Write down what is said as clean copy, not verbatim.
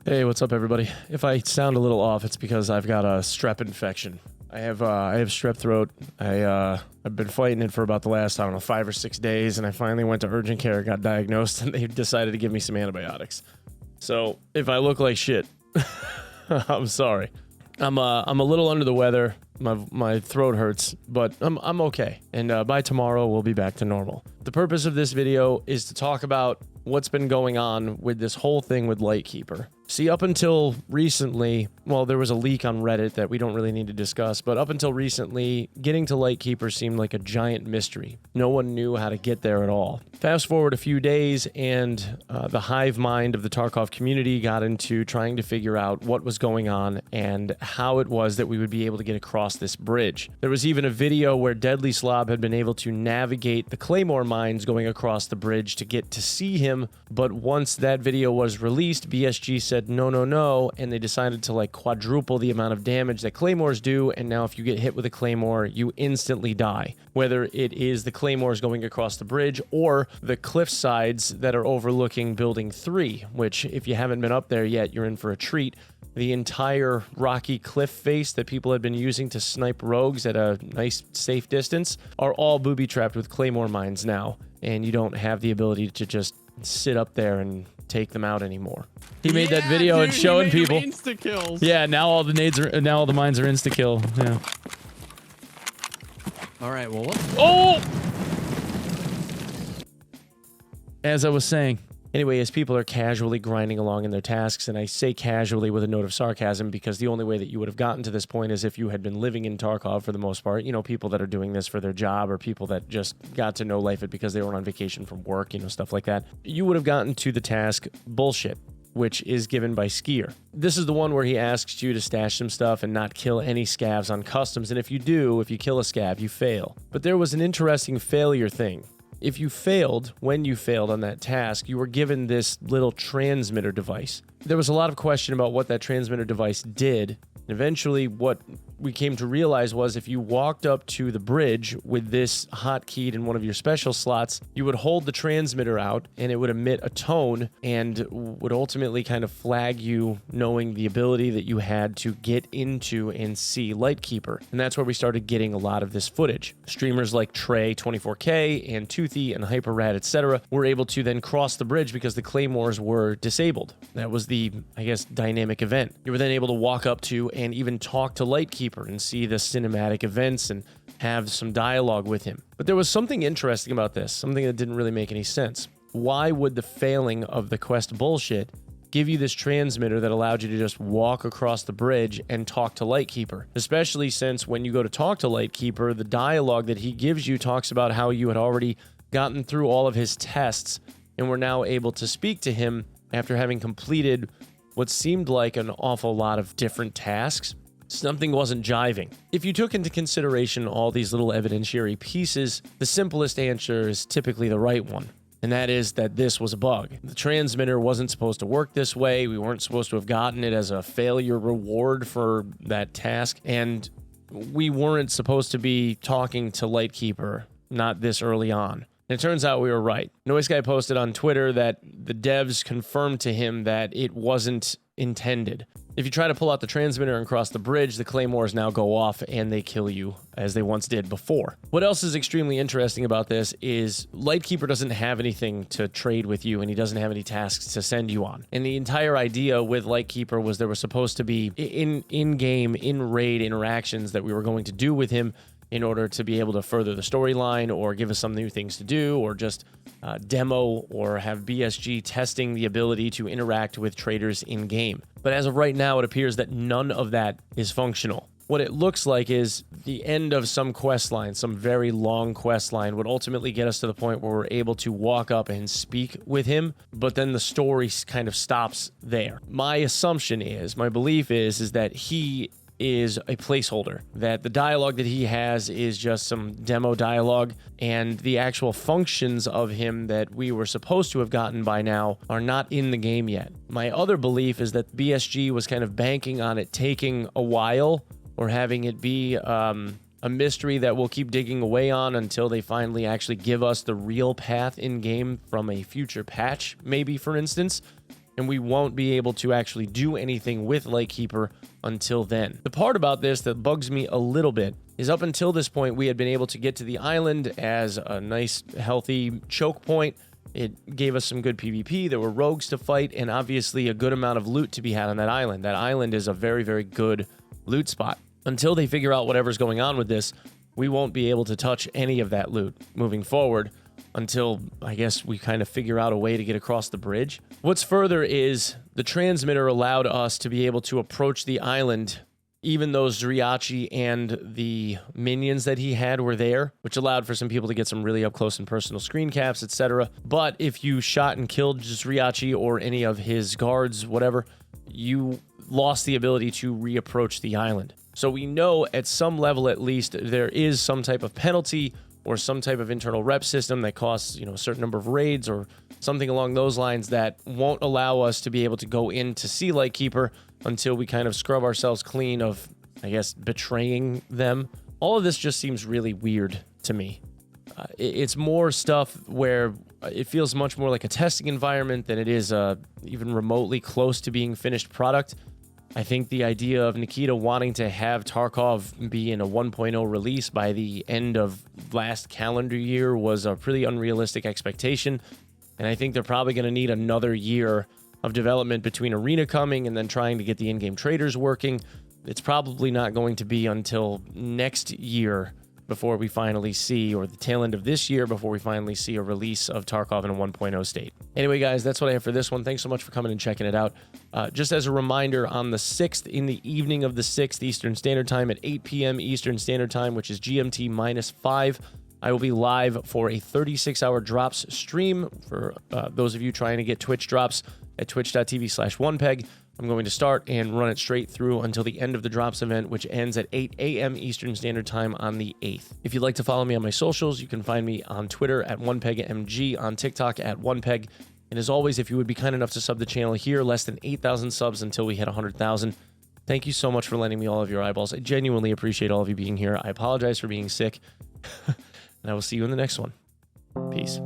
Hey, what's up, everybody? If I sound a little off, it's because I've got a strep infection. I have strep throat. I've been fighting it for about the last, I don't know, 5 or 6 days, and I finally went to urgent care, got diagnosed, and they decided to give me some antibiotics. So if I look like shit, I'm sorry. I'm a little under the weather. My throat hurts, but I'm okay. And by tomorrow, we'll be back to normal. The purpose of this video is to talk about what's been going on with this whole thing with Lightkeeper. See, up until recently, well, there was a leak on Reddit that we don't really need to discuss, but up until recently, getting to Lightkeeper seemed like a giant mystery. No one knew how to get there at all. Fast forward a few days, and the hive mind of the Tarkov community got into trying to figure out what was going on and how it was that we would be able to get across this bridge. There was even a video where Deadly Slob had been able to navigate the Claymore mines going across the bridge to get to see him, but once that video was released, BSG said no, and they decided to like quadruple the amount of damage that Claymores do, and now if you get hit with a Claymore, you instantly die. Whether it is the Claymores going across the bridge or the cliff sides that are overlooking Building 3, which if you haven't been up there yet, you're in for a treat. The entire rocky cliff face that people had been using to snipe rogues at a nice, safe distance are all booby-trapped with Claymore mines now, and you don't have the ability to just sit up there and take them out anymore. He made that video and showing people. Insta-kills. Yeah, now all the nades are, now all the mines are insta-kill. Yeah. All right, well, let's... Oh! As I was saying. Anyway, as people are casually grinding along in their tasks, and I say casually with a note of sarcasm because the only way that you would have gotten to this point is if you had been living in Tarkov for the most part. You know, people that are doing this for their job or people that just got to know life it because they were on vacation from work, you know, stuff like that. You would have gotten to the task bullshit, which is given by Skier. This is the one where he asks you to stash some stuff and not kill any scavs on customs, and if you do, if you kill a scav, you fail. But there was an interesting failure thing. If you failed, when you failed on that task, you were given this little transmitter device. There was a lot of question about what that transmitter device did. Eventually, what we came to realize was if you walked up to the bridge with this hotkeyed in one of your special slots, you would hold the transmitter out and it would emit a tone and would ultimately kind of flag you, knowing the ability that you had to get into and see Lightkeeper. And that's where we started getting a lot of this footage. Streamers like Trey 24K and Toothy and Hyperrad, etc. were able to then cross the bridge because the Claymores were disabled. That was the, I guess, dynamic event. You were then able to walk up to and even talk to Lightkeeper and see the cinematic events and have some dialogue with him. But there was something interesting about this, something that didn't really make any sense. Why would the failing of the quest bullshit give you this transmitter that allowed you to just walk across the bridge and talk to Lightkeeper? Especially since when you go to talk to Lightkeeper, the dialogue that he gives you talks about how you had already gotten through all of his tests and were now able to speak to him after having completed what seemed like an awful lot of different tasks. Something wasn't jiving. If you took into consideration all these little evidentiary pieces, the simplest answer is typically the right one, and that is that this was a bug. The transmitter wasn't supposed to work this way. We weren't supposed to have gotten it as a failure reward for that task, and we weren't supposed to be talking to Lightkeeper, not this early on. And it turns out we were right. Noise Guy posted on Twitter that the devs confirmed to him that it wasn't intended. If you try to pull out the transmitter and cross the bridge, the Claymores now go off and they kill you as they once did before. What else is extremely interesting about this is Lightkeeper doesn't have anything to trade with you and he doesn't have any tasks to send you on. And the entire idea with Lightkeeper was there was supposed to be in-game, in-raid interactions that we were going to do with him in order to be able to further the storyline or give us some new things to do or just demo or have BSG testing the ability to interact with traders in-game. But as of right now, it appears that none of that is functional. What it looks like is the end of some quest line, some very long quest line, would ultimately get us to the point where we're able to walk up and speak with him, but then the story kind of stops there. My assumption is, my belief is that he is a placeholder, that the dialogue that he has is just some demo dialogue, and the actual functions of him that we were supposed to have gotten by now are not in the game yet. My other belief is that BSG was kind of banking on it taking a while, or having it be a mystery that we'll keep digging away on until they finally actually give us the real path in game from a future patch, maybe, for instance. and we won't be able to actually do anything with Lightkeeper until then. The part about this that bugs me a little bit is up until this point, we had been able to get to the island as a nice, healthy choke point. It gave us some good PvP. There were rogues to fight, and obviously a good amount of loot to be had on that island. That island is a very, very good loot spot. Until they figure out whatever's going on with this, we won't be able to touch any of that loot moving forward until, I guess, we kind of figure out a way to get across the bridge. What's further is the transmitter allowed us to be able to approach the island even though Zriachi and the minions that he had were there, which allowed for some people to get some really up close and personal screen caps, etc. But if you shot and killed Zriachi or any of his guards, whatever, you lost the ability to reapproach the island. So we know at some level at least there is some type of penalty or some type of internal rep system that costs, a certain number of raids or something along those lines that won't allow us to be able to go in to see Lightkeeper until we kind of scrub ourselves clean of, I guess, betraying them. All of this just seems really weird to me. It's more stuff where it feels much more like a testing environment than it is even remotely close to being finished product. I think the idea of Nikita wanting to have Tarkov be in a 1.0 release by the end of last calendar year was a pretty unrealistic expectation. And I think they're probably going to need another year of development between Arena coming and then trying to get the in-game traders working. It's probably not going to be until next year before we finally see, or the tail end of this year before we finally see a release of Tarkov in a 1.0 state. Anyway, guys, that's what I have for this one. Thanks so much for coming and checking it out. Just as a reminder, on the 6th, in the evening of the 6th Eastern Standard Time at 8 p.m. Eastern Standard Time, which is GMT -5, I will be live for a 36-hour drops stream. For those of you trying to get Twitch drops at twitch.tv/Onepeg, I'm going to start and run it straight through until the end of the drops event, which ends at 8 a.m. Eastern Standard Time on the 8th. If you'd like to follow me on my socials, you can find me on Twitter at OnePegMG, on TikTok at Onepeg. And as always, if you would be kind enough to sub the channel here, less than 8,000 subs until we hit 100,000. Thank you so much for lending me all of your eyeballs. I genuinely appreciate all of you being here. I apologize for being sick. And I will see you in the next one. Peace.